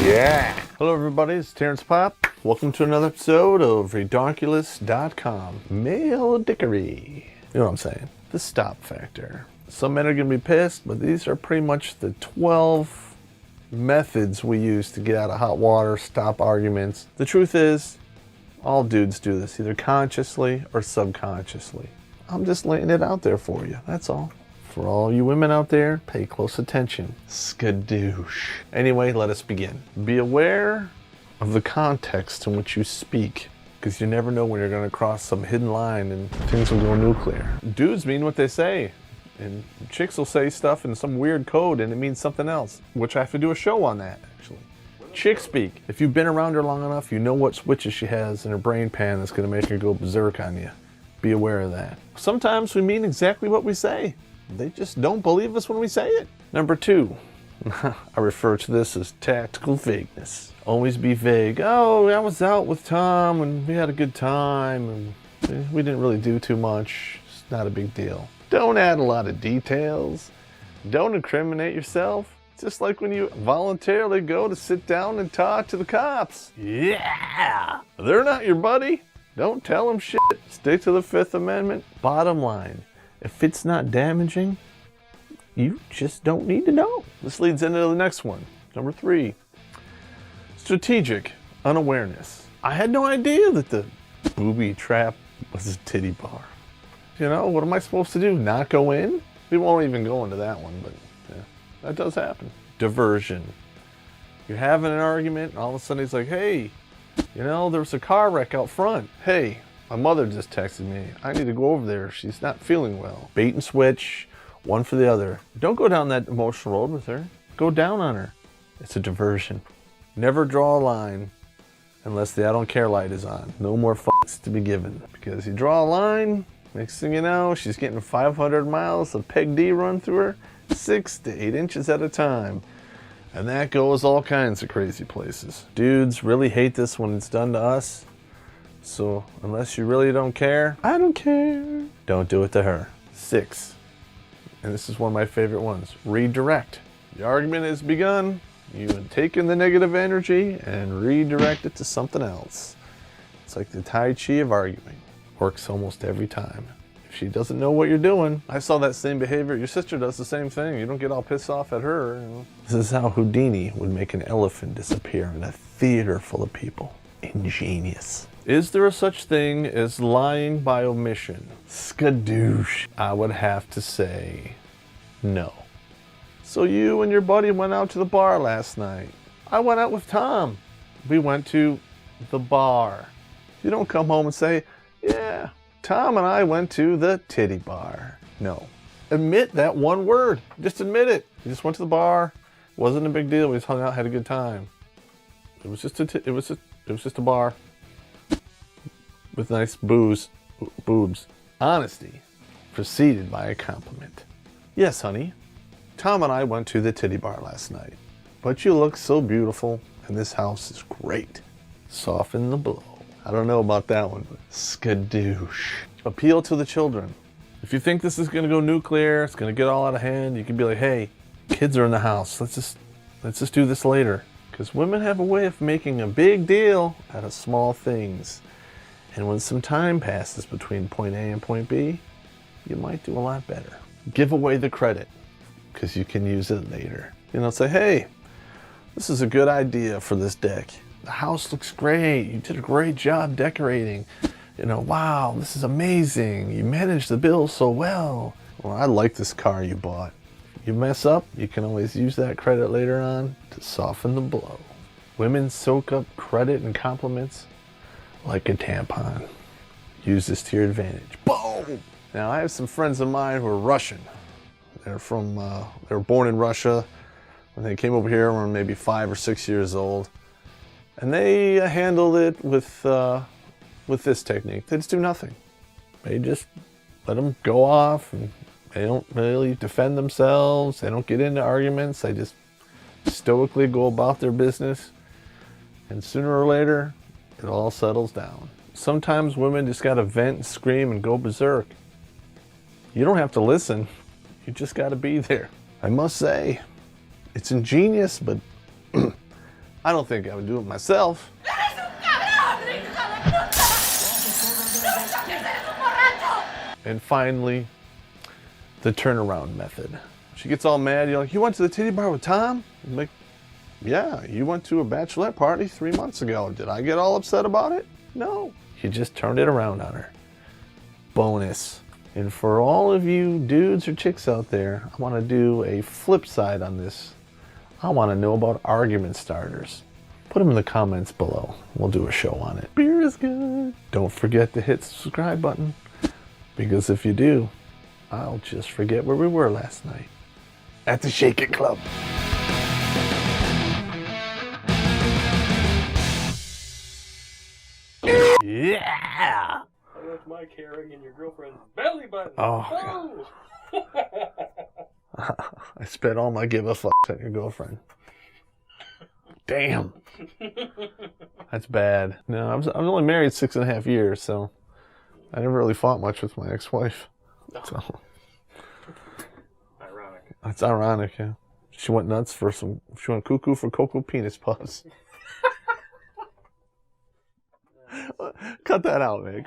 Yeah! Hello everybody, it's Terrence Popp. Welcome to another episode of Redonkulous.com. Male Dickery. You know what I'm saying? The stop factor. Some men are going to be pissed, but these are pretty much the 12 methods we use to get out of hot water, stop arguments. The truth is, all dudes do this, either consciously or subconsciously. I'm just laying it out there for you, that's all. For all you women out there, pay close attention. Skadoosh. Anyway, let us begin. Be aware of the context in which you speak, because you never know when you're going to cross some hidden line and things will go nuclear. Dudes mean what they say, and chicks will say stuff in some weird code and it means something else, which I have to do a show on that, actually. Chick speak. If you've been around her long enough, you know what switches she has in her brain pan that's going to make her go berserk on you. Be aware of that. Sometimes we mean exactly what we say. They just don't believe us when we say it. Number 2, I refer to this as tactical vagueness. Always be vague. Oh, I was out with Tom and we had a good time and we didn't really do too much. It's not a big deal. Don't add a lot of details. Don't incriminate yourself. Just like when you voluntarily go to sit down and talk to the cops. Yeah! They're not your buddy. Don't tell them shit. Stick to the Fifth Amendment. Bottom line. If it's not damaging, you just don't need to know. This leads into the next one. Number 3, strategic unawareness. I had no idea that the booby trap was a titty bar. You know, what am I supposed to do? Not go in? We won't even go into that one, but yeah, that does happen. Diversion. You're having an argument and all of a sudden he's like, hey, you know, there was a car wreck out front. Hey, my mother just texted me. I need to go over there. She's not feeling well. Bait and switch, one for the other. Don't go down that emotional road with her. Go down on her. It's a diversion. Never draw a line unless the I don't care light is on. No more fucks to be given. Because you draw a line, next thing you know, she's getting 500 miles of Peg D run through her, 6 to 8 inches at a time. And that goes all kinds of crazy places. Dudes really hate this when it's done to us. So, unless you really don't care, I don't care. Don't do it to her. 6, and this is one of my favorite ones, redirect. The argument has begun. You have taken the negative energy and redirect it to something else. It's like the Tai Chi of arguing. Works almost every time. If she doesn't know what you're doing, I saw that same behavior. Your sister does the same thing. You don't get all pissed off at her. You know? This is how Houdini would make an elephant disappear in a theater full of people. Ingenious. Is there a such thing as lying by omission? Skadoosh. I would have to say no. So you and your buddy went out to the bar last night. I went out with Tom. We went to the bar. You don't come home and say, yeah, Tom and I went to the titty bar. No. Admit that one word. Just admit it. You just went to the bar. It wasn't a big deal. We just hung out, had a good time. It was just a bar. With nice boobs. Honesty preceded by a compliment. Yes, honey. Tom and I went to the titty bar last night. But you look so beautiful and this house is great. Soften the blow. I don't know about that one, but skadoosh. Appeal to the children. If you think this is going to go nuclear, it's going to get all out of hand, you can be like, hey, kids are in the house. Let's just do this later. Because women have a way of making a big deal out of small things. And when some time passes between point A and point B, you might do a lot better. Give away the credit, because you can use it later. You know, say, hey, this is a good idea for this deck. The house looks great. You did a great job decorating. You know, wow, this is amazing. You managed the bill so well. Well, I like this car you bought. You mess up, you can always use that credit later on to soften the blow. Women soak up credit and compliments like a tampon. Use this to your advantage. Boom! Now, I have some friends of mine who are Russian. They were born in Russia. When they came over here, when maybe 5 or 6 years old. And they handled it with this technique. They just do nothing. They just let them go off, and they don't really defend themselves. They don't get into arguments. They just stoically go about their business. And sooner or later, it all settles down. Sometimes women just gotta vent and scream and go berserk. You don't have to listen. You just gotta be there. I must say, it's ingenious, but I don't think I would do it myself. And finally, the turnaround method. She gets all mad. You're like, you went to the titty bar with Tom? I'm like, yeah, you went to a bachelorette party 3 months ago. Did I get all upset about it? No. You just turned it around on her. Bonus. And for all of you dudes or chicks out there, I want to do a flip side on this. I want to know about argument starters. Put them in the comments below. We'll do a show on it. Beer is good. Don't forget to hit the subscribe button, because if you do, I'll just forget where we were last night. At the Shake It Club. Yeah! I left my carrying in your girlfriend's belly button. Oh, God. I spent all my give a fuck at your girlfriend. Damn. That's bad. No, I was only married 6.5 years, so I never really fought much with my ex-wife. So. Ironic. That's ironic, yeah. She went nuts for she went cuckoo for cocoa penis puffs. Cut that out, man.